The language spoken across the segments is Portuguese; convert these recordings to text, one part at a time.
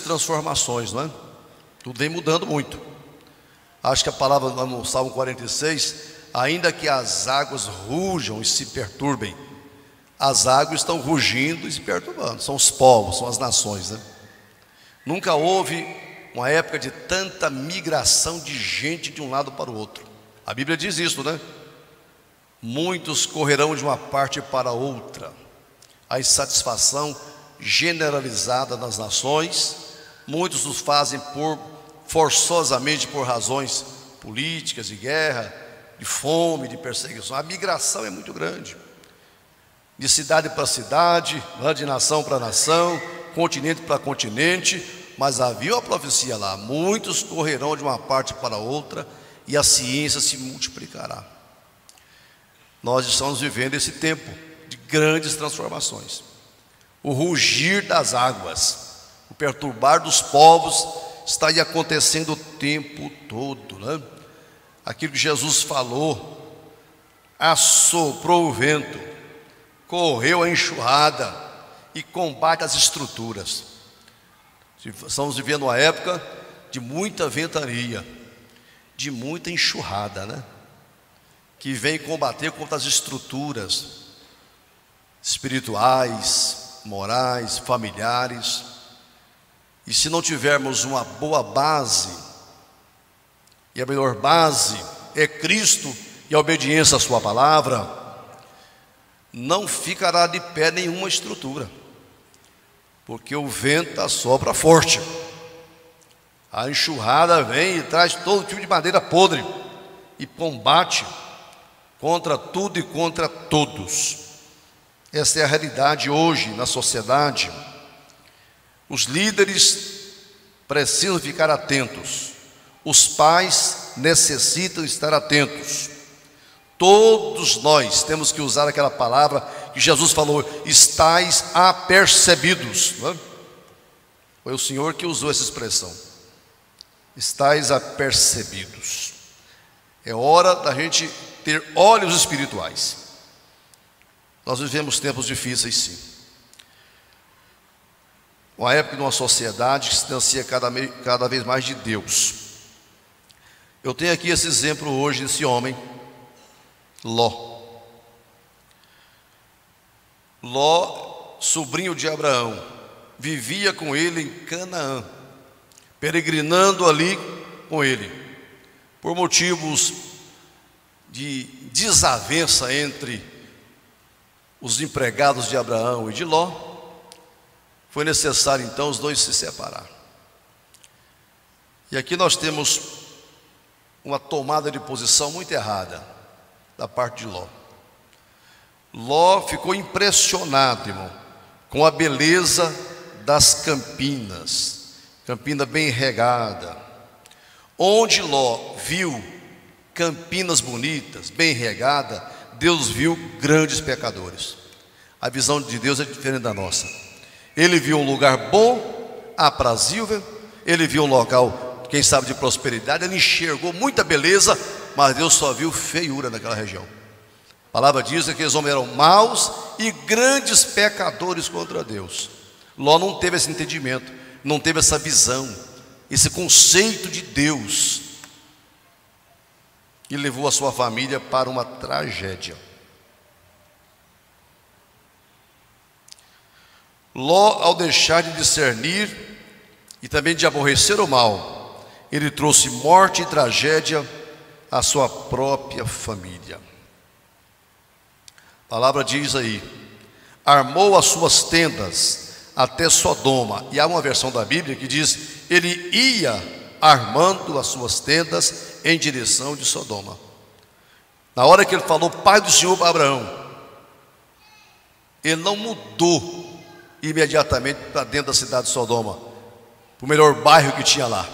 transformações, não é? Tudo vem mudando muito. Acho que a palavra lá no Salmo 46, ainda que as águas rujam e se perturbem, as águas estão rugindo e se perturbando. São os povos, são as nações, né? Nunca houve uma época de tanta migração de gente de um lado para o outro. A Bíblia diz isso, né? Muitos correrão de uma parte para outra. A insatisfação generalizada nas nações. Muitos os fazem forçosamente por razões políticas, de guerra, de fome, de perseguição. A migração é muito grande. De cidade para cidade, de nação para nação, continente para continente. Mas havia uma profecia lá: muitos correrão de uma parte para outra e a ciência se multiplicará. Nós estamos vivendo esse tempo de grandes transformações. O rugir das águas, o perturbar dos povos está aí acontecendo o tempo todo, né? Aquilo que Jesus falou: assoprou o vento, correu a enxurrada e combate as estruturas. Estamos vivendo uma época de muita ventania, de muita enxurrada, né? Que vem combater contra as estruturas espirituais, morais, familiares. E se não tivermos uma boa base, e a melhor base é Cristo e a obediência à sua palavra, não ficará de pé nenhuma estrutura, porque o vento assopra forte, a enxurrada vem e traz todo tipo de madeira podre e combate contra tudo e contra todos. Essa é a realidade hoje na sociedade. Os líderes precisam ficar atentos, os pais necessitam estar atentos. Todos nós temos que usar aquela palavra que Jesus falou: estais apercebidos, não é? Foi o Senhor que usou essa expressão, estais apercebidos. É hora da gente ter olhos espirituais. Nós vivemos tempos difíceis, sim. Uma época de uma sociedade que se distancia cada vez mais de Deus. Eu tenho aqui esse exemplo hoje desse homem, Ló. Ló, sobrinho de Abraão, vivia com ele em Canaã, peregrinando ali com ele, por motivos de desavença entre os empregados de Abraão e de Ló. Foi necessário então os dois se separar. E aqui nós temos uma tomada de posição muito errada da parte de Ló. Ló ficou impressionado, irmão, com a beleza das campinas, campina bem regada. Onde Ló viu campinas bonitas, bem regada, Deus viu grandes pecadores. A visão de Deus é diferente da nossa. Ele viu um lugar bom, aprazível, ele viu um local, quem sabe, de prosperidade, ele enxergou muita beleza, mas Deus só viu feiura naquela região. A palavra diz que aqueles homens eram maus e grandes pecadores contra Deus. Ló não teve esse entendimento, não teve essa visão, esse conceito de Deus, e levou a sua família para uma tragédia. Ló, ao deixar de discernir e também de aborrecer o mal, ele trouxe morte e tragédia à sua própria família. A palavra diz aí: armou as suas tendas até Sodoma. E há uma versão da Bíblia que diz: ele ia armando as suas tendas em direção de Sodoma. Na hora que ele falou Pai do Senhor para Abraão, ele não mudou imediatamente para dentro da cidade de Sodoma, para o melhor bairro que tinha lá,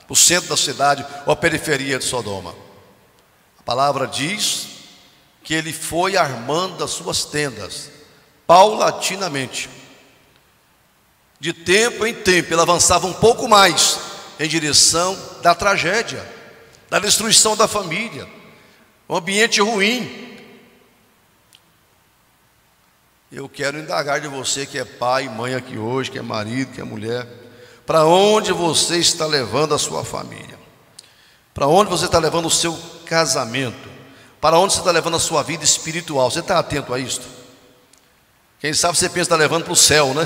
para o centro da cidade ou a periferia de Sodoma. A palavra diz que ele foi armando as suas tendas paulatinamente. De tempo em tempo ele avançava um pouco mais em direção da tragédia, da destruição da família, um ambiente ruim. Eu quero indagar de você que é pai e mãe aqui hoje, que é marido, que é mulher, Para onde você está levando a sua família? Para onde você está levando o seu casamento? Para onde você está levando a sua vida espiritual? Você está atento a isso? Quem sabe você pensa que está levando para o céu, né?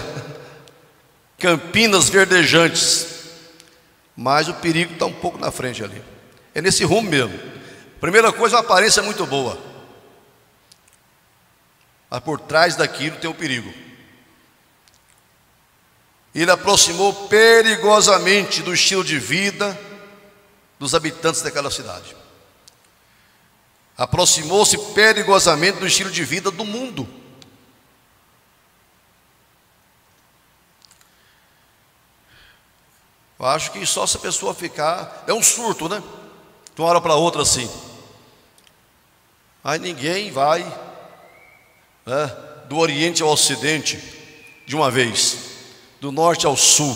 Campinas verdejantes. Mas o perigo está um pouco na frente ali. É nesse rumo mesmo. Primeira coisa, a aparência é muito boa. Mas por trás daquilo tem o perigo. Ele aproximou perigosamente do estilo de vida dos habitantes daquela cidade. Aproximou-se perigosamente do estilo de vida do mundo. Eu acho que só se a pessoa ficar... É um surto, né? De uma hora para outra assim. Aí ninguém vai, né, do Oriente ao Ocidente de uma vez, do Norte ao Sul,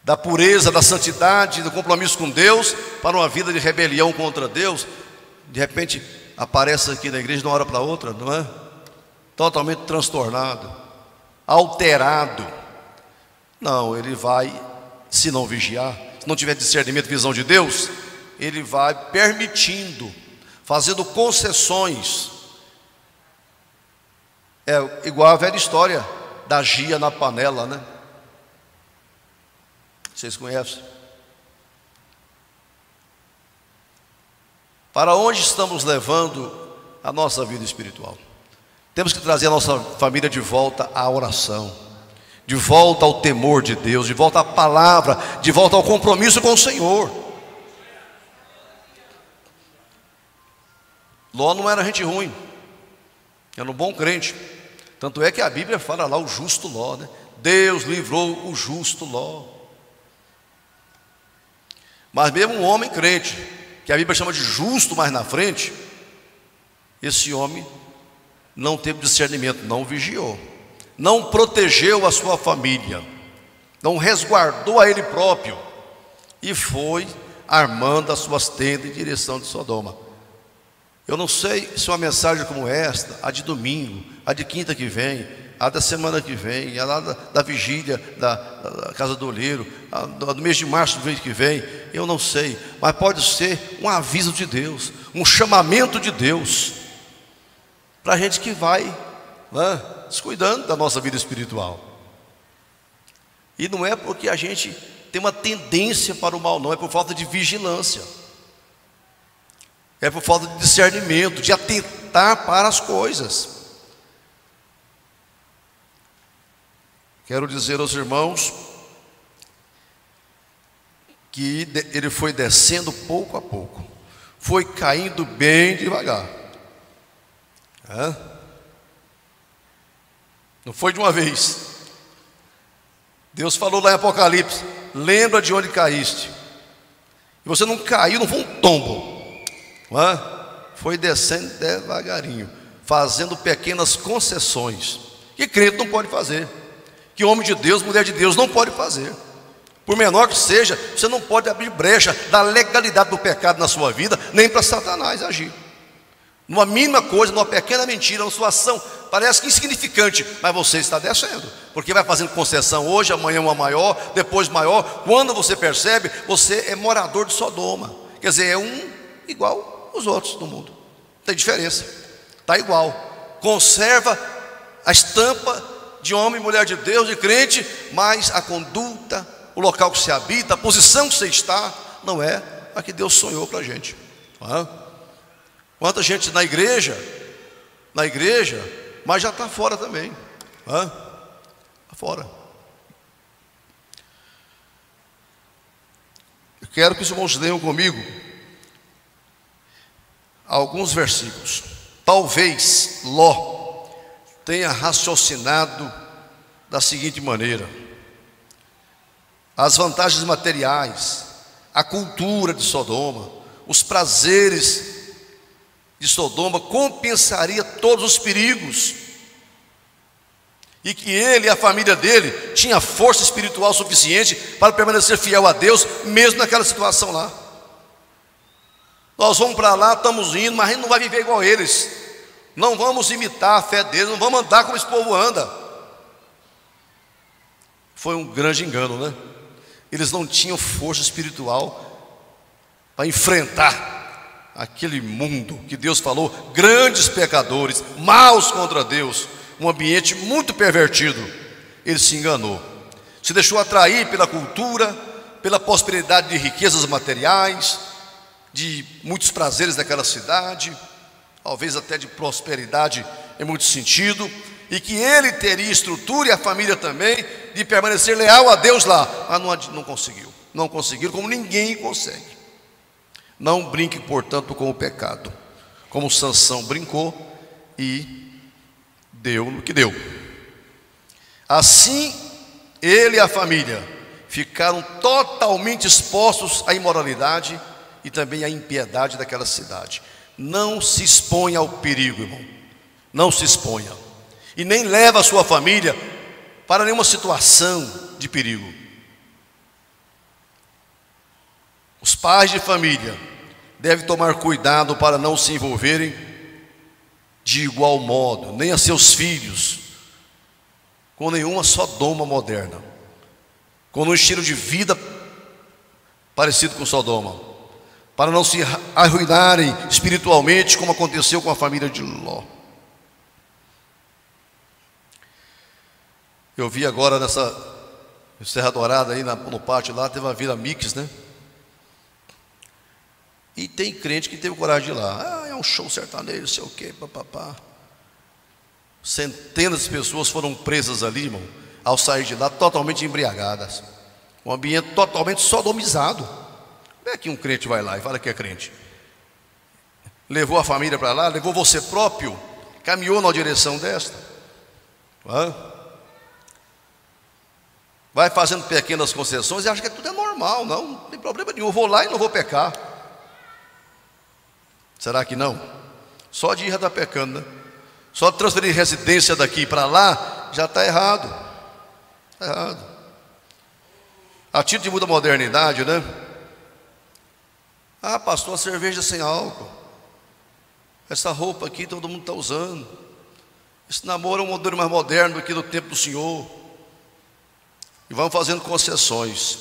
da pureza, da santidade, do compromisso com Deus, para uma vida de rebelião contra Deus. De repente aparece aqui na igreja de uma hora para outra, não é? Totalmente transtornado, alterado. Não, ele vai, se não vigiar, se não tiver discernimento, visão de Deus, ele vai permitindo, fazendo concessões. É igual a velha história da gia na panela, né? Vocês conhecem? Para onde estamos levando a nossa vida espiritual? Temos que trazer a nossa família de volta à oração, de volta ao temor de Deus, de volta à palavra, de volta ao compromisso com o Senhor. Ló não era gente ruim, era um bom crente. Tanto é que a Bíblia fala lá o justo Ló, né? Deus livrou o justo Ló. Mas mesmo um homem crente, que a Bíblia chama de justo mais na frente, esse homem não teve discernimento, não vigiou, não protegeu a sua família, não resguardou a ele próprio, e foi armando as suas tendas em direção de Sodoma. Eu não sei se uma mensagem como esta, a de domingo, a de quinta que vem, a da semana que vem, a lá da vigília da Casa do Olheiro, a do mês de março do mês que vem, eu não sei, mas pode ser um aviso de Deus, um chamamento de Deus, para a gente que vai, né, descuidando da nossa vida espiritual. E não é porque a gente tem uma tendência para o mal, não, é por falta de vigilância. É por falta de discernimento, de atentar para as coisas. Quero dizer aos irmãos que ele foi descendo pouco a pouco, foi caindo bem devagar. Não foi de uma vez. Deus falou lá em Apocalipse: lembra de onde caíste. E você não caiu, não foi um tombo. Foi descendo devagarinho, fazendo pequenas concessões que crente não pode fazer, que homem de Deus, mulher de Deus não pode fazer. Por menor que seja, você não pode abrir brecha da legalidade do pecado na sua vida, nem para Satanás agir. Numa mínima coisa, numa pequena mentira, uma sua ação parece que insignificante, mas você está descendo, porque vai fazendo concessão hoje, amanhã uma maior, depois maior. Quando você percebe, você é morador de Sodoma. Quer dizer, é um igual os outros do mundo, não tem diferença, está igual, conserva a estampa de homem e mulher de Deus, de crente, mas a conduta, o local que você habita, a posição que você está, não é a que Deus sonhou para a gente. Quanta gente na igreja, mas já está fora também, está fora. Eu quero que os irmãos leiam comigo alguns versículos. Talvez Ló tenha raciocinado da seguinte maneira: as vantagens materiais, a cultura de Sodoma, os prazeres de Sodoma compensaria todos os perigos, e que ele e a família dele tinha força espiritual suficiente para permanecer fiel a Deus, mesmo naquela situação lá. Nós vamos para lá, estamos indo, mas a gente não vai viver igual eles, não vamos imitar a fé deles, não vamos andar como esse povo anda. Foi um grande engano, né? Eles não tinham força espiritual para enfrentar aquele mundo que Deus falou, grandes pecadores, maus contra Deus, um ambiente muito pervertido. Ele se enganou, se deixou atrair pela cultura, pela prosperidade de riquezas materiais, de muitos prazeres daquela cidade, talvez até de prosperidade em muito sentido, e que ele teria estrutura, e a família também, de permanecer leal a Deus lá, mas não conseguiu, não conseguiram, como ninguém consegue. Não brinque, portanto, com o pecado, como Sansão brincou e deu no que deu. Assim, ele e a família ficaram totalmente expostos à imoralidade e também à impiedade daquela cidade. Não se exponha ao perigo, irmão, não se exponha, e nem leva a sua família para nenhuma situação de perigo. Os pais de família devem tomar cuidado para não se envolverem de igual modo, nem a seus filhos, com nenhuma Sodoma moderna, com um estilo de vida parecido com Sodoma, para não se arruinarem espiritualmente, como aconteceu com a família de Ló. Eu vi agora nessa Serra Dourada, aí no pátio lá, teve uma Vila Mix, né? E tem crente que teve coragem de ir lá. É um show sertanejo, sei o quê, papapá. Centenas de pessoas foram presas ali, irmão, ao sair de lá totalmente embriagadas. Um ambiente totalmente sodomizado. Como é que um crente vai lá e fala que é crente? Levou a família para lá, levou você próprio, caminhou na direção desta. Vai fazendo pequenas concessões e acha que tudo é normal. Não tem problema nenhum, eu vou lá e não vou pecar. Será que não? Só de ir já está pecando, né? Só de transferir residência daqui para lá já está errado. Está errado. A título de muita modernidade, né? Ah, pastor, a cerveja sem álcool. Essa roupa aqui todo mundo está usando. Esse namoro é um modelo mais moderno do que do tempo do Senhor. E vamos fazendo concessões.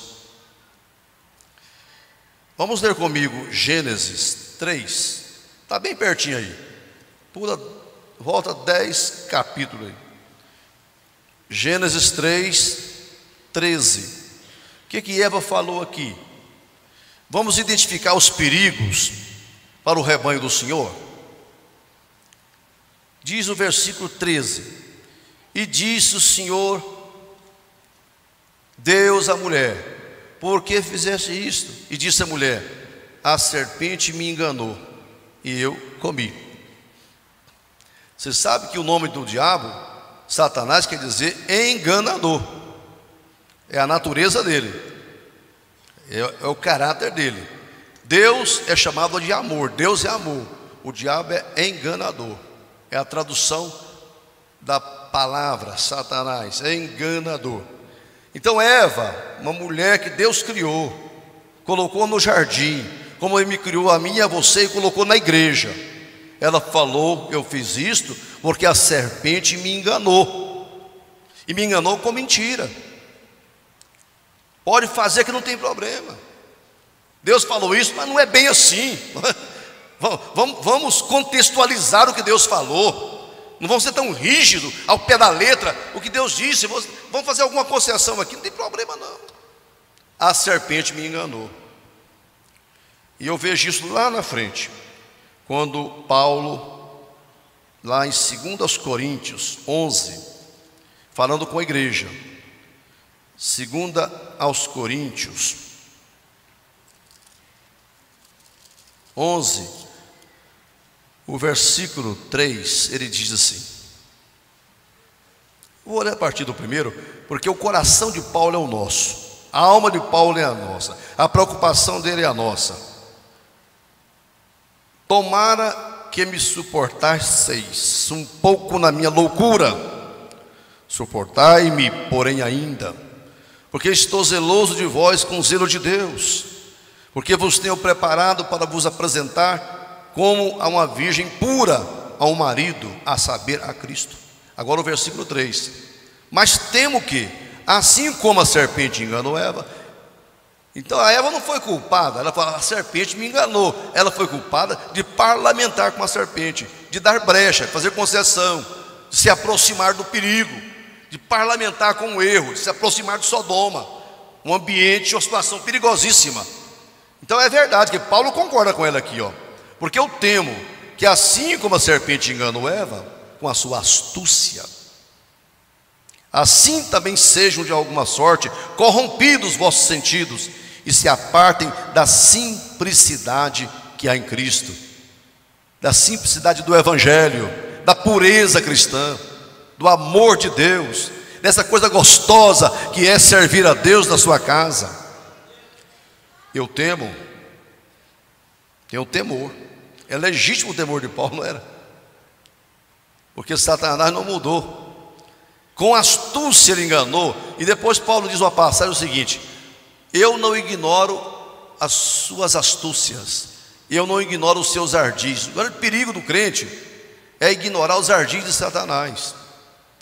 Vamos ler comigo Gênesis 3. Está bem pertinho aí. Pula, volta 10 capítulos aí. Gênesis 3, 13. O que Eva falou aqui? Vamos identificar os perigos para o rebanho do Senhor. Diz o versículo 13: E disse o Senhor Deus à mulher: Por que fizeste isto? E disse a mulher: A serpente me enganou e eu comi. Você sabe que o nome do diabo, Satanás, quer dizer enganador. É a natureza dele, é o caráter dele. Deus é chamado de amor, Deus é amor. O diabo é enganador. É a tradução da palavra Satanás, é enganador. Então Eva, uma mulher que Deus criou, colocou no jardim, como Ele me criou a mim e a você e colocou na igreja. Ela falou: eu fiz isto porque a serpente me enganou. E me enganou com mentira. Pode fazer que não tem problema. Deus falou isso, mas não é bem assim. Vamos contextualizar o que Deus falou. Não vamos ser tão rígidos ao pé da letra. O que Deus disse, vamos fazer alguma concessão aqui, não tem problema não. A serpente me enganou. E eu vejo isso lá na frente, quando Paulo, lá em 2 Coríntios 11, falando com a igreja, 2 aos Coríntios 11, o versículo 3, ele diz assim. Vou ler a partir do primeiro, porque o coração de Paulo é o nosso, a alma de Paulo é a nossa, a preocupação dele é a nossa. Tomara que me suportasseis um pouco na minha loucura, suportai-me, porém ainda, porque estou zeloso de vós com zelo de Deus, porque vos tenho preparado para vos apresentar como a uma virgem pura, a um marido, a saber, a Cristo. Agora o versículo 3: Mas temo que, assim como a serpente enganou Eva. Então a Eva não foi culpada, ela falou, a serpente me enganou. Ela foi culpada de parlamentar com a serpente, de dar brecha, de fazer concessão, de se aproximar do perigo, de parlamentar com o erro, de se aproximar de Sodoma, um ambiente, uma situação perigosíssima. Então é verdade que Paulo concorda com ela aqui, porque eu temo que assim como a serpente enganou Eva com a sua astúcia, assim também sejam de alguma sorte corrompidos os vossos sentidos e se apartem da simplicidade que há em Cristo, da simplicidade do Evangelho, da pureza cristã, do amor de Deus, dessa coisa gostosa que é servir a Deus na sua casa. Eu temo, tenho temor. É legítimo o temor de Paulo, não era? Porque Satanás não mudou. Com astúcia ele enganou. E depois Paulo diz uma passagem o seguinte: eu não ignoro as suas astúcias, eu não ignoro os seus ardis. O grande perigo do crente é ignorar os ardis de Satanás,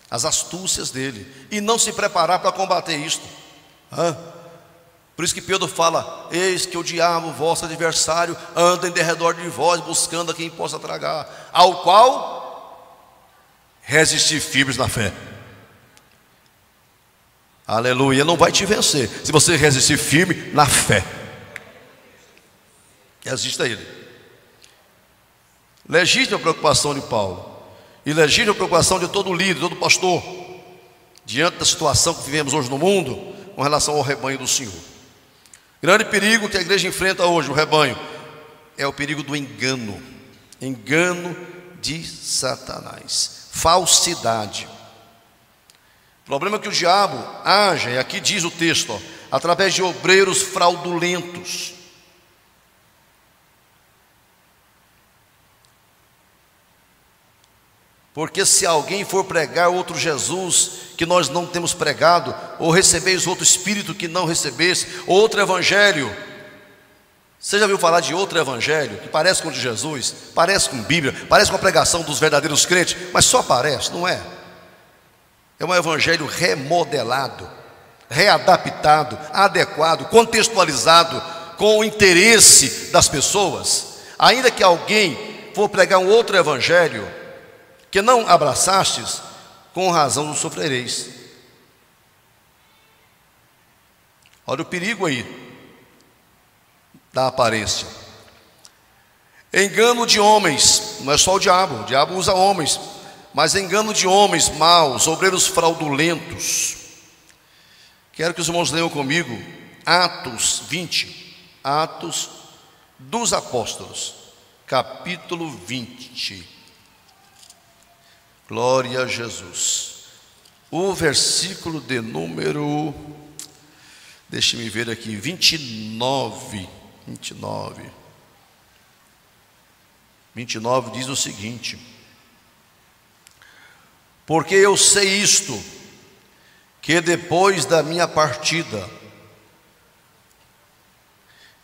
as astúcias dele, e não se preparar para combater isto. Por isso que Pedro fala: eis que o diabo, vosso adversário, anda em derredor de vós, buscando a quem possa tragar, ao qual resistir firmes na fé. Aleluia. Não vai te vencer se você resistir firme na fé. Resista a ele. Legítima preocupação de Paulo, e legítima preocupação de todo líder, todo pastor, diante da situação que vivemos hoje no mundo, com relação ao rebanho do Senhor. Grande perigo que a igreja enfrenta hoje, o rebanho, é o perigo do engano. Engano de Satanás, falsidade. O problema é que o diabo age, e aqui diz o texto, através de obreiros fraudulentos. Porque se alguém for pregar outro Jesus que nós não temos pregado, ou recebeis outro Espírito que não recebesse, ou outro Evangelho. Você já viu falar de outro Evangelho que parece com o de Jesus, parece com Bíblia, parece com a pregação dos verdadeiros crentes, mas só parece, não é? É um Evangelho remodelado, readaptado, adequado, contextualizado com o interesse das pessoas. Ainda que alguém for pregar um outro Evangelho que não abraçastes, com razão não sofrereis. Olha o perigo aí da aparência. Engano de homens, não é só o diabo usa homens, mas engano de homens maus, obreiros fraudulentos. Quero que os irmãos leiam comigo Atos 20, Atos dos Apóstolos, capítulo 20. Glória a Jesus. O versículo de número, deixe-me ver aqui, 29 diz o seguinte: porque eu sei isto, que depois da minha partida,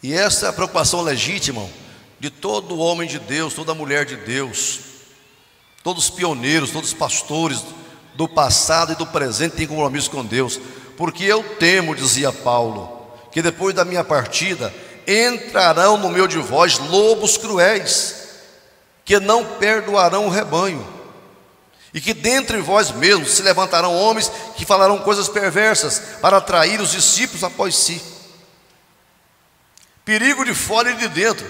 e essa é a preocupação legítima de todo homem de Deus, toda mulher de Deus, todos os pioneiros, todos os pastores do passado e do presente têm compromisso com Deus. Porque eu temo, dizia Paulo, que depois da minha partida entrarão no meio de vós lobos cruéis, que não perdoarão o rebanho, e que dentre vós mesmos se levantarão homens que falarão coisas perversas para atrair os discípulos após si. Perigo de fora e de dentro.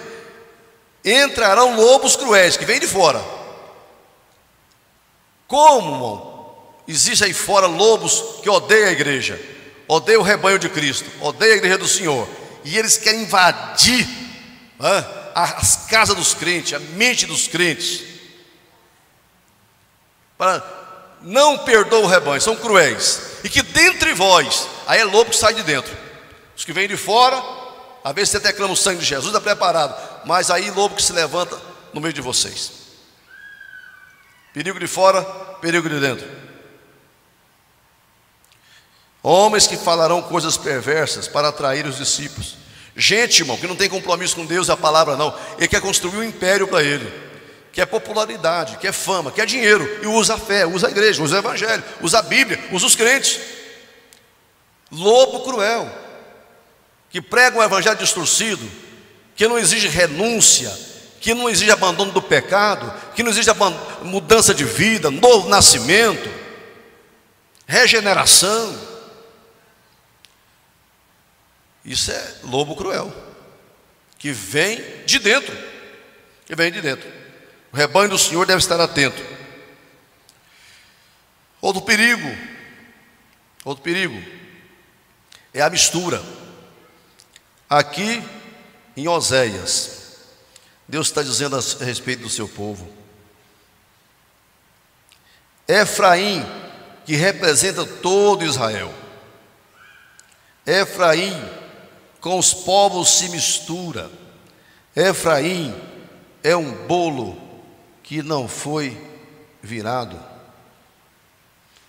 Entrarão lobos cruéis, que vêm de fora. Como, irmão? Existe aí fora lobos que odeiam a igreja, odeiam o rebanho de Cristo, odeiam a igreja do Senhor, e eles querem invadir as casas dos crentes, a mente dos crentes, para não perdoar o rebanho, são cruéis, e que dentre vós, aí é lobo que sai de dentro, os que vêm de fora, às vezes você até clama o sangue de Jesus, está preparado, mas aí lobo que se levanta no meio de vocês. Perigo de fora, perigo de dentro. Homens que falarão coisas perversas para atrair os discípulos. Gente, irmão, que não tem compromisso com Deus e a palavra não. Ele quer construir um império para ele, quer popularidade, quer fama, quer dinheiro, e usa a fé, usa a igreja, usa o evangelho, usa a Bíblia, usa os crentes. Lobo cruel, que prega um evangelho distorcido, que não exige renúncia, que não exige abandono do pecado, que não exige mudança de vida, novo nascimento, regeneração. Isso é lobo cruel, que vem de dentro, que vem de dentro. O rebanho do Senhor deve estar atento. Outro perigo é a mistura. Aqui em Oséias, Deus está dizendo a respeito do seu povo: Efraim, que representa todo Israel, Efraim com os povos se mistura. Efraim é um bolo que não foi virado.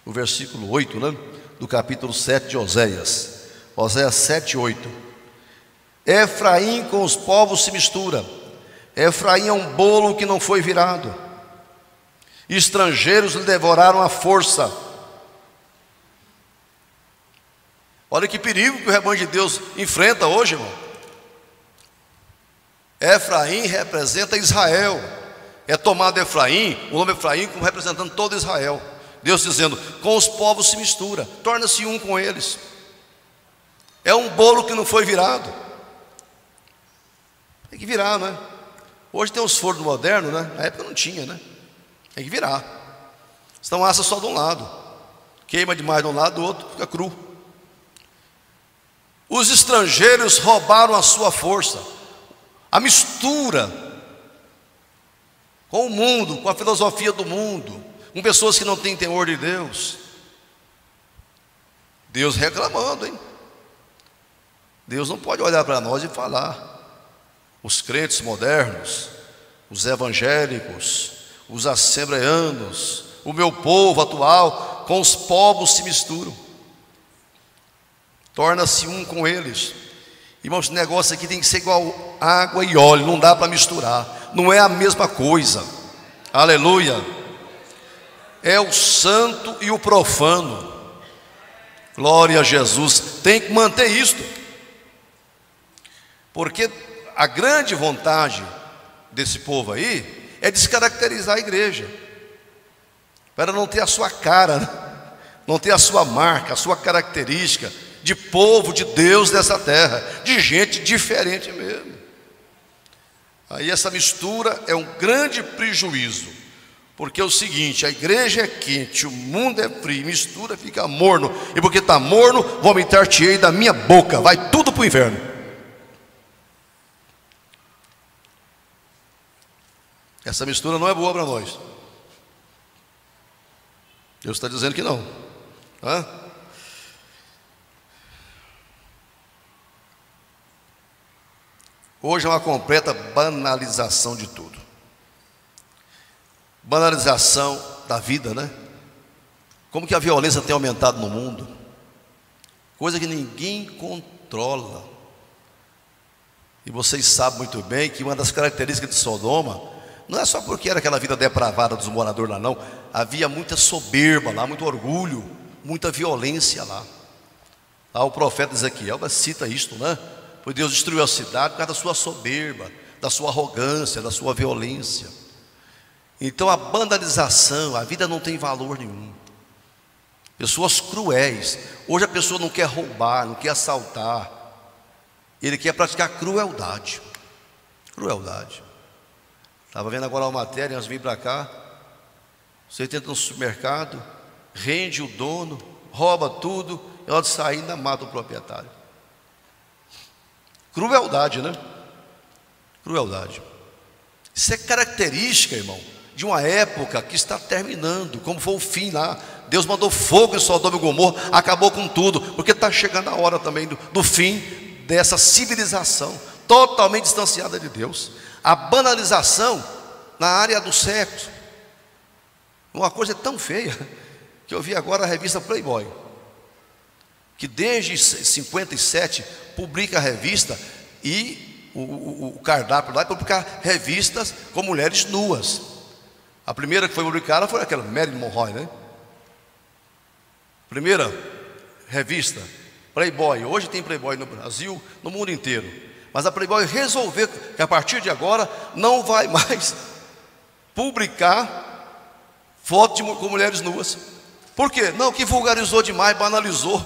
O versículo 8, né, do capítulo 7 de Oséias. Oséias 7, 8. Efraim com os povos se mistura. Efraim é um bolo que não foi virado. Estrangeiros lhe devoraram a força. Olha que perigo que o rebanho de Deus enfrenta hoje, irmão. Efraim representa Israel. É tomado Efraim, o nome Efraim, como representando todo Israel. Deus dizendo: com os povos se mistura, torna-se um com eles. É um bolo que não foi virado. Tem que virar, né? Hoje tem os fornos modernos, né? Na época não tinha, né? Tem que virar. Senão assa só de um lado, queima demais de um lado, do outro fica cru. Os estrangeiros roubaram a sua força. A mistura com o mundo, com a filosofia do mundo, com pessoas que não têm temor de Deus. Deus reclamando, hein? Deus não pode olhar para nós e falar. Os crentes modernos, os evangélicos, os assembleanos, o meu povo atual, com os povos se misturam. Torna-se um com eles. Irmãos, esse negócio aqui tem que ser igual água e óleo, não dá para misturar, não é a mesma coisa. Aleluia. É o santo e o profano. Glória a Jesus. Tem que manter isto, porque a grande vontade desse povo aí é descaracterizar a igreja, para não ter a sua cara, não ter a sua marca, a sua característica de povo de Deus dessa terra, de gente diferente mesmo. Aí essa mistura é um grande prejuízo, porque é o seguinte: a igreja é quente, o mundo é frio, mistura, fica morno, e porque está morno, vomitar-te-ei da minha boca, vai tudo para o inferno. Essa mistura não é boa para nós. Deus está dizendo que não. Hoje é uma completa banalização de tudo. Banalização da vida, né? Como que a violência tem aumentado no mundo? Coisa que ninguém controla. E vocês sabem muito bem que uma das características de Sodoma não é só porque era aquela vida depravada dos moradores lá, não. Havia muita soberba lá, muito orgulho, muita violência lá. Lá o profeta Ezequiel cita isto, né? Pois Deus destruiu a cidade por causa da sua soberba, da sua arrogância, da sua violência. Então a banalização, a vida não tem valor nenhum. Pessoas cruéis. Hoje a pessoa não quer roubar, não quer assaltar, ele quer praticar crueldade. Crueldade. Estava vendo agora uma matéria antes de vir para cá. Você entra no supermercado, rende o dono, rouba tudo, e na hora de sair ainda mata o proprietário. Crueldade, né? Crueldade. Isso é característica, irmão, de uma época que está terminando, como foi o fim lá. Deus mandou fogo em Sodoma e Gomorra, acabou com tudo, porque está chegando a hora também do fim dessa civilização totalmente distanciada de Deus. A banalização na área do sexo. Uma coisa tão feia que eu vi agora a revista Playboy, que desde 57 publica a revista, e o cardápio lá é publicar revistas com mulheres nuas. A primeira que foi publicada foi aquela Marilyn Monroe, né? Primeira revista Playboy, hoje tem Playboy no Brasil, no mundo inteiro. Mas a Playboy resolveu que a partir de agora não vai mais publicar foto com mulheres nuas. Por quê? Não, que vulgarizou demais, banalizou.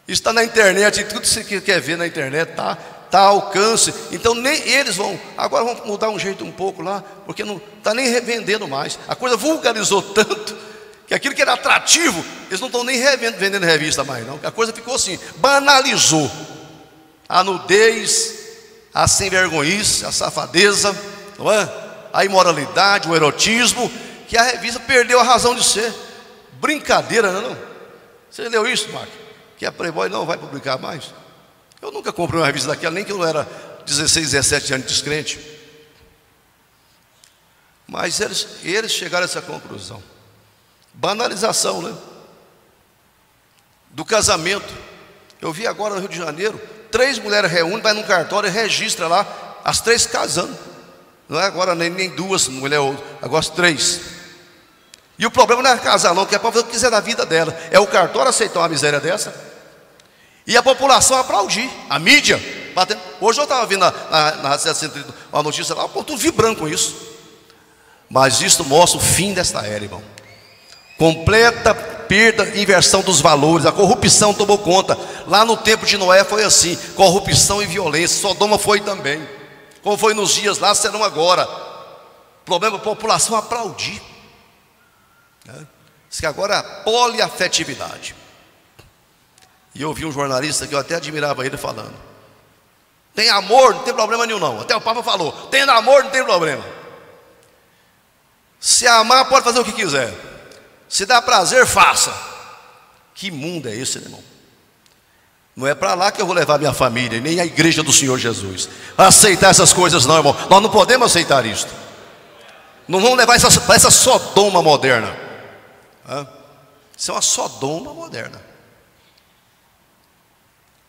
Está na internet, tudo que você quer ver na internet está ao alcance. Então nem eles agora vão mudar um jeito um pouco lá, porque não está nem revendendo mais. A coisa vulgarizou tanto que aquilo que era atrativo, eles não estão nem vendendo revista mais não. A coisa ficou assim, banalizou a nudez, a sem vergonhice, a safadeza, não é? A imoralidade, o erotismo, que a revista perdeu a razão de ser. Brincadeira, não? Você leu isso, Marco? Que a Playboy não vai publicar mais? Eu nunca comprei uma revista daquela, nem que eu não era 16, 17 anos descrente. Mas eles chegaram a essa conclusão. Banalização, né? Do casamento. Eu vi agora no Rio de Janeiro, 3 mulheres reúnem, vai num cartório e registra lá, as 3 casando. Não é agora nem 2 mulheres, agora 3. E o problema não é casar não, que é para fazer o que quiser da vida dela. É o cartório aceitar uma miséria dessa e a população aplaudir, a mídia batendo. Hoje eu estava vendo uma notícia lá, tudo vibrando com isso. Mas isso mostra o fim desta era, irmão. Completa perda, inversão dos valores. A corrupção tomou conta. Lá no tempo de Noé foi assim, corrupção e violência. Sodoma foi também. Como foi nos dias lá, serão agora. Problema, a população aplaudir. Diz que agora é a poliafetividade. E eu vi um jornalista que eu até admirava ele falando: tem amor, não tem problema nenhum não. Até o Papa falou: tem amor, não tem problema. Se amar, pode fazer o que quiser. Se dá prazer, faça. Que mundo é esse, irmão? Não é para lá que eu vou levar minha família, nem a igreja do Senhor Jesus. Aceitar essas coisas não, irmão. Nós não podemos aceitar isso. Não vamos levar para essa Sodoma moderna. Isso é uma Sodoma moderna.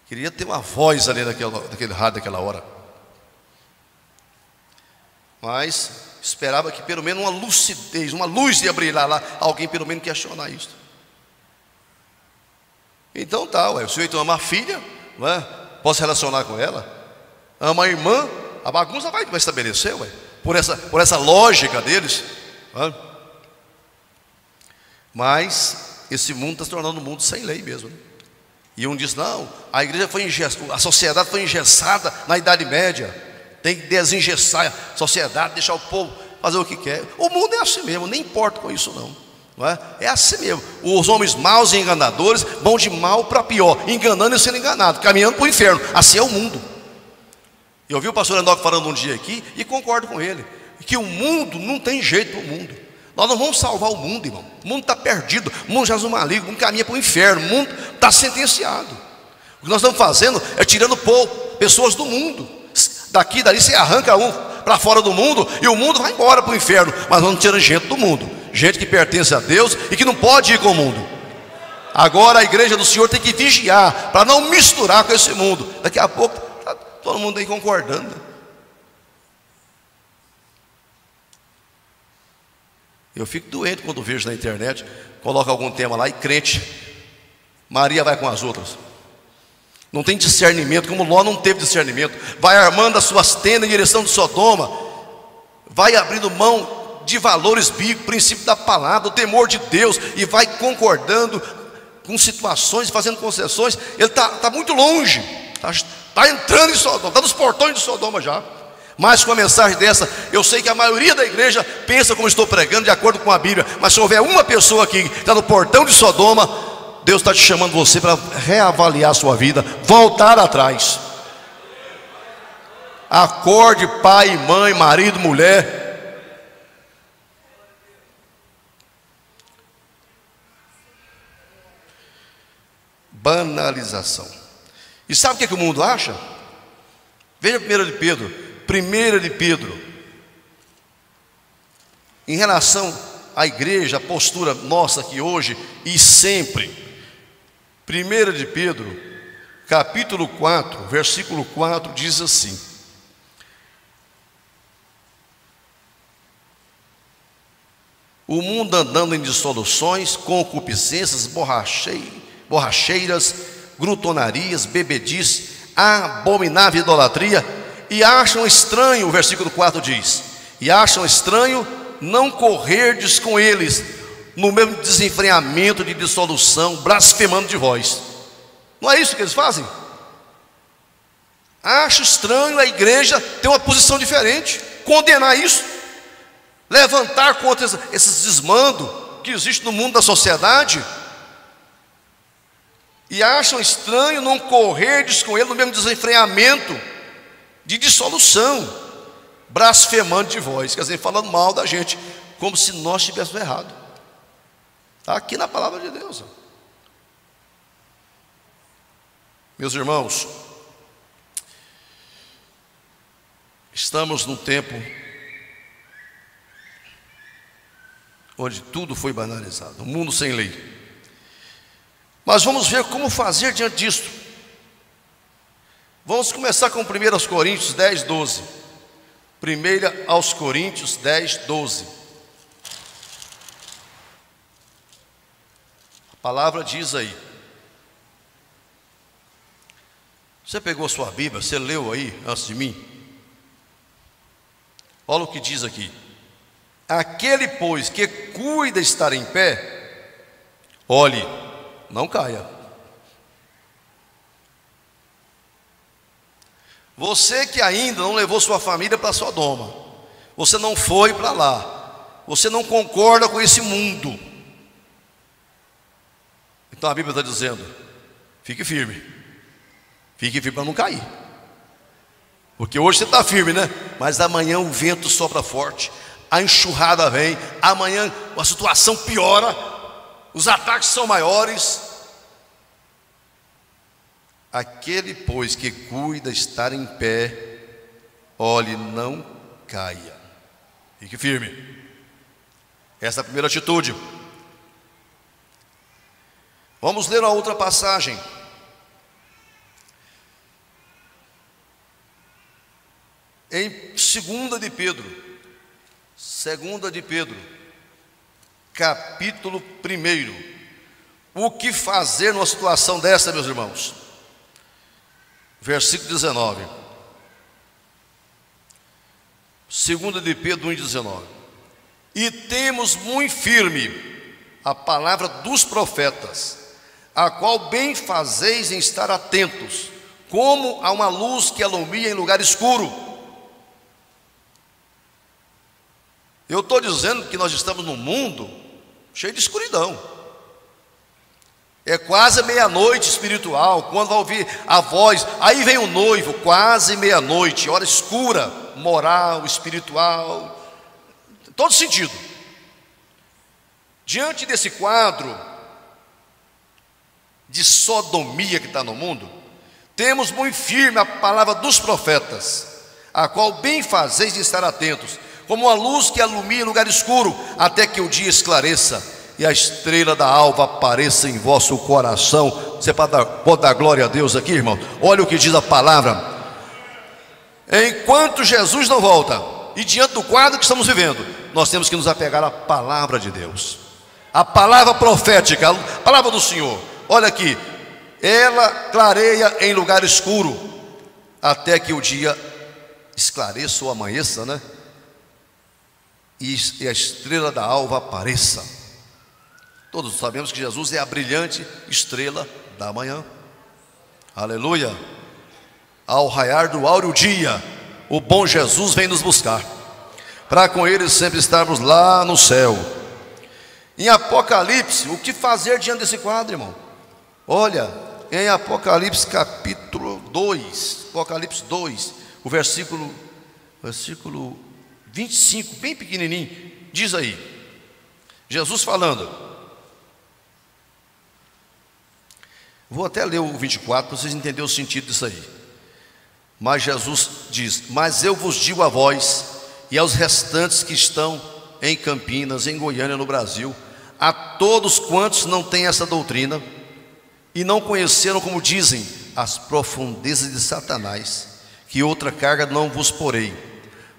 Queria ter uma voz ali daquele rádio daquela hora. Mas esperava que pelo menos uma lucidez, uma luz ia brilhar lá, alguém pelo menos questionar isso. Então tá, o sujeito ama a filha, não é? Posso relacionar com ela. Ama a irmã, a bagunça vai estabelecer, por essa lógica deles. Mas esse mundo está se tornando um mundo sem lei mesmo, né? E um diz: não, a igreja foi engessada, a sociedade foi engessada na Idade Média. Tem que desengessar a sociedade, deixar o povo fazer o que quer. O mundo é assim mesmo, nem importa com isso não é? É assim mesmo. Os homens maus e enganadores vão de mal para pior, enganando e sendo enganados, caminhando para o inferno. Assim é o mundo. Eu vi o pastor Enoque falando um dia aqui, e concordo com ele, que o mundo não tem jeito para o mundo. Nós não vamos salvar o mundo, irmão. O mundo está perdido, o mundo já é um maligno, o mundo caminha para o inferno, o mundo está sentenciado. O que nós estamos fazendo é tirando pessoas do mundo. Daqui e dali você arranca um para fora do mundo, e o mundo vai embora para o inferno. Mas vamos tirar gente do mundo, gente que pertence a Deus e que não pode ir com o mundo. Agora a igreja do Senhor tem que vigiar para não misturar com esse mundo. Daqui a pouco está todo mundo aí concordando. Eu fico doente quando vejo na internet, coloca algum tema lá e crente, Maria vai com as outras. Não tem discernimento, como Ló não teve discernimento. Vai armando as suas tendas em direção de Sodoma. Vai abrindo mão de valores bíblicos, princípio da palavra, o temor de Deus, e vai concordando com situações, fazendo concessões. Ele está muito longe, está entrando em Sodoma, está nos portões de Sodoma já. Mas com a mensagem dessa, eu sei que a maioria da igreja pensa como estou pregando, de acordo com a Bíblia. Mas se houver uma pessoa aqui que está no portão de Sodoma, Deus está te chamando você para reavaliar a sua vida, voltar atrás. Acorde, pai, mãe, marido, mulher. Banalização. E sabe o que o mundo acha? Veja 1 de Pedro. 1 de Pedro, em relação à igreja, a postura nossa aqui hoje e sempre. 1 de Pedro, capítulo 4, versículo 4, diz assim: o mundo andando em dissoluções, concupiscências, borracheiras, glutonarias, bebedice, abominável idolatria, e acham estranho, o versículo 4 diz, e acham estranho não correrdes com eles no mesmo desenfreamento de dissolução, blasfemando de vós. Não é isso que eles fazem? Acho estranho a igreja ter uma posição diferente, condenar isso, levantar contra esses desmandos que existem no mundo da sociedade, e acham estranho não correrdes com ele no mesmo desenfreamento de dissolução, blasfemando de vós, quer dizer, falando mal da gente, como se nós estivéssemos errados. Está aqui na palavra de Deus. Meus irmãos, estamos num tempo onde tudo foi banalizado, um mundo sem lei. Mas vamos ver como fazer diante disso. Vamos começar com 1 Coríntios 10, 12. 1 aos Coríntios 10, 12. A palavra diz aí. Você pegou sua Bíblia, você leu aí antes de mim? Olha o que diz aqui. Aquele, pois, que cuida estar em pé, olhe, não caia. Você que ainda não levou sua família para Sodoma, você não foi para lá, você não concorda com esse mundo, então a Bíblia está dizendo, fique firme para não cair, porque hoje você está firme, né? Mas amanhã o vento sopra forte, a enxurrada vem, amanhã a situação piora, os ataques são maiores. Aquele, pois, que cuida estar em pé, olhe, não caia. Fique firme. Essa é a primeira atitude. Vamos ler a outra passagem. Em 2 de Pedro, capítulo 1. O que fazer numa situação dessa, meus irmãos? Versículo 19. 2 de Pedro 1,19. E temos muito firme a palavra dos profetas, a qual bem fazeis em estar atentos, como a uma luz que alumia em lugar escuro. Eu estou dizendo que nós estamos num mundo cheio de escuridão. É quase meia-noite espiritual, quando vai ouvir a voz, aí vem o noivo, quase meia-noite, hora escura, moral, espiritual, todo sentido. Diante desse quadro de sodomia que está no mundo, temos muito firme a palavra dos profetas, a qual bem fazeis de estar atentos, como uma luz que alumia em lugar escuro, até que o dia esclareça e a estrela da alva apareça em vosso coração. Você pode dar glória a Deus aqui, irmão? Olha o que diz a palavra. Enquanto Jesus não volta, e diante do quadro que estamos vivendo, nós temos que nos apegar à palavra de Deus, a palavra profética, a palavra do Senhor. Olha aqui, ela clareia em lugar escuro, até que o dia esclareça ou amanheça, né? E a estrela da alva apareça. Todos sabemos que Jesus é a brilhante estrela da manhã. Aleluia. Ao raiar do áureo dia, o bom Jesus vem nos buscar, para com ele sempre estarmos lá no céu. Em Apocalipse, o que fazer diante desse quadro, irmão? Olha, em Apocalipse capítulo 2, Apocalipse 2, o versículo 25, bem pequenininho, diz aí, Jesus falando. Vou até ler o 24 para vocês entenderem o sentido disso aí. Mas Jesus diz: mas eu vos digo a vós e aos restantes que estão em Campinas, em Goiânia, no Brasil, a todos quantos não têm essa doutrina e não conheceram, como dizem, as profundezas de Satanás, que outra carga não vos porei,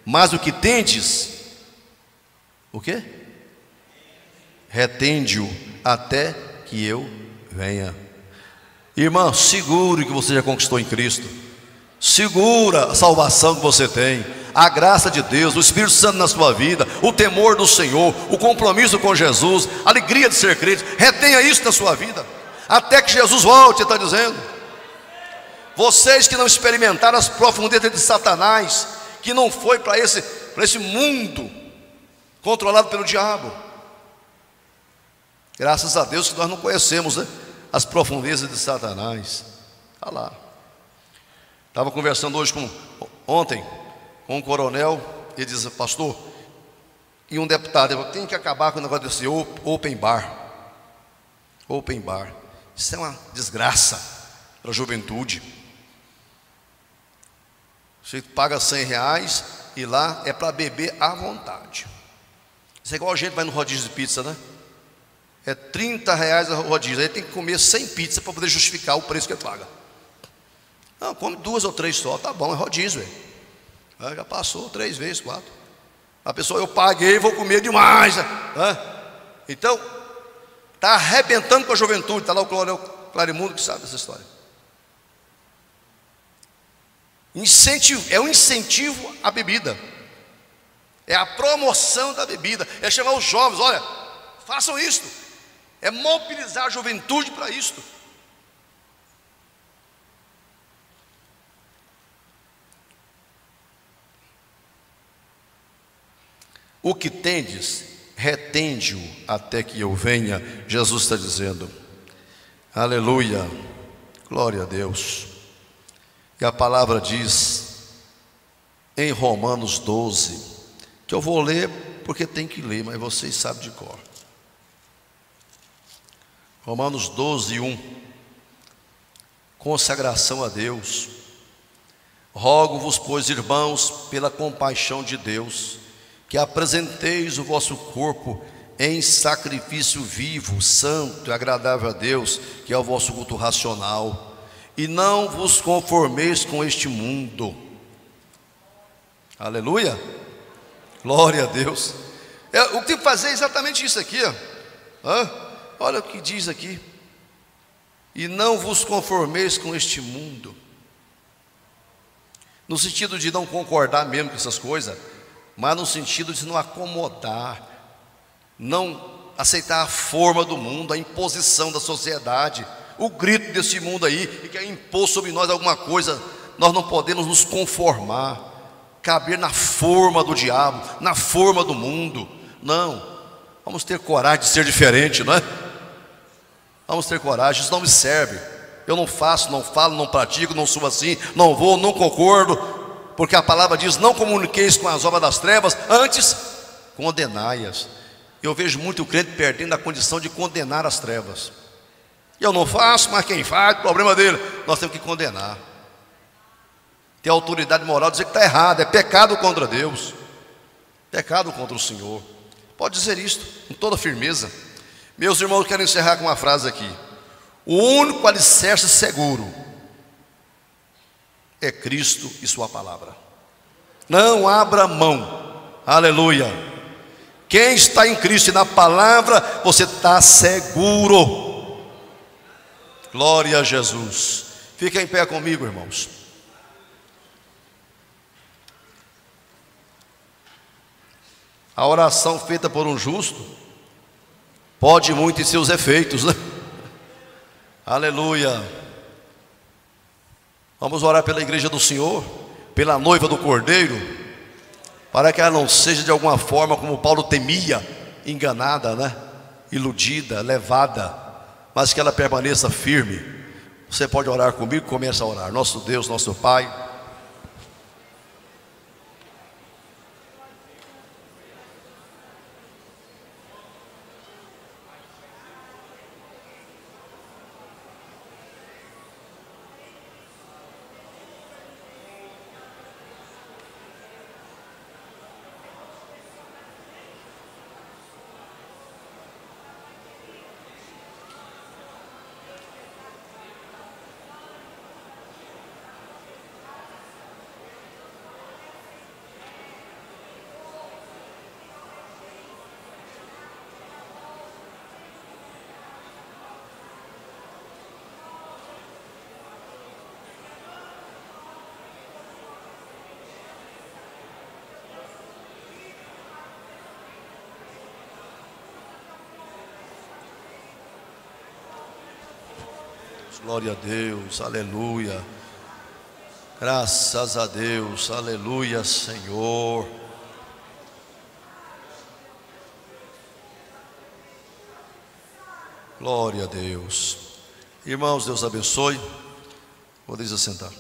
mas o que tendes, o quê? Retende-o até que eu venha. Irmã, segure o que você já conquistou em Cristo. Segura a salvação que você tem, a graça de Deus, o Espírito Santo na sua vida, o temor do Senhor, o compromisso com Jesus, a alegria de ser crente. Retenha isso na sua vida, até que Jesus volte, está dizendo. Vocês que não experimentaram as profundezas de Satanás, que não foi para esse mundo controlado pelo diabo. Graças a Deus que nós não conhecemos, né, as profundezas de Satanás. Está lá. Estava conversando ontem com um coronel. Ele diz: pastor, e um deputado, eu tenho que acabar com o negócio desse open bar. Open bar, isso é uma desgraça para a juventude. Você paga R$100 e lá é para beber à vontade. Isso é igual a gente vai no rodízio de pizza, né? É R$30 a rodízio, aí tem que comer 100 pizzas para poder justificar o preço que paga. Não, come 2 ou 3 só, tá bom, é rodízio. Já passou 3 vezes, 4. A pessoa, eu paguei, vou comer demais. Então, está arrebentando com a juventude. Está lá o Coronel Clarimundo que sabe dessa história. É um incentivo à bebida, é a promoção da bebida, é chamar os jovens: olha, façam isto, é mobilizar a juventude para isto. O que tendes, retende-o até que eu venha. Jesus está dizendo. Aleluia, glória a Deus. E a palavra diz em Romanos 12, que eu vou ler porque tem que ler, mas vocês sabem de cor. Romanos 12, 1. Consagração a Deus. Rogo-vos, pois, irmãos, pela compaixão de Deus, que apresenteis o vosso corpo em sacrifício vivo, santo e agradável a Deus, que é o vosso culto racional. E não vos conformeis com este mundo. Aleluia, glória a Deus. O que tem que fazer é exatamente isso aqui, olha o que diz aqui: e não vos conformeis com este mundo. No sentido de não concordar mesmo com essas coisas, mas no sentido de não acomodar, não aceitar a forma do mundo, a imposição da sociedade, o grito desse mundo aí, que quer impor sobre nós alguma coisa. Nós não podemos nos conformar, caber na forma do diabo, na forma do mundo. Não, vamos ter coragem de ser diferente, não é? Vamos ter coragem. Isso não me serve. Eu não faço, não falo, não pratico, não sou assim, não vou, não concordo, porque a palavra diz: não comuniqueis com as obras das trevas, antes condenai-as. Eu vejo muito crente perdendo a condição de condenar as trevas. Eu não faço, mas quem faz, problema dele. Nós temos que condenar. Ter autoridade moral, dizer que está errado, é pecado contra Deus, pecado contra o Senhor. Pode dizer isto com toda firmeza. Meus irmãos, eu quero encerrar com uma frase aqui: o único alicerce seguro é Cristo e sua palavra. Não abra mão. Aleluia. Quem está em Cristo e na palavra, você está seguro. Glória a Jesus. Fica em pé comigo, irmãos. A oração feita por um justo pode muito em seus efeitos, né? Aleluia. Vamos orar pela igreja do Senhor, pela noiva do Cordeiro, para que ela não seja de alguma forma, como Paulo temia, enganada, né? Iludida, levada, mas que ela permaneça firme. Você pode orar comigo? Começa a orar. Nosso Deus, nosso Pai, Glória a Deus, aleluia. Graças a Deus, aleluia, Senhor. Glória a Deus. Irmãos, Deus abençoe. Podem assentar.